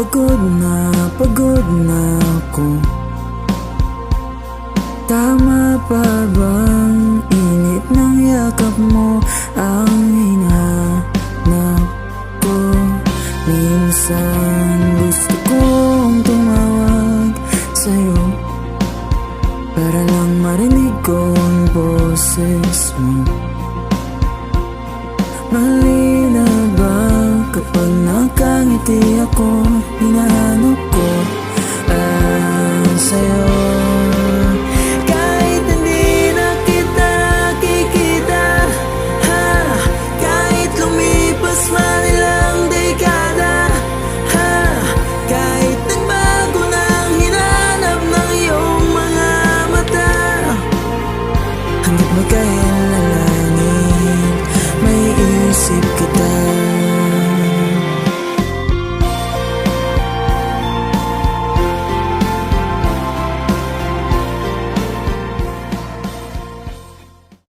pagod na ako. Tama pa bang init ng yakap mo ang hinahanap ko? Minsan gusto kong tumawag sa'yo para lang marinig ko ang boses mo. Mali na ba kapag nakangiti ako? Hinahanap ko ang sa'yo.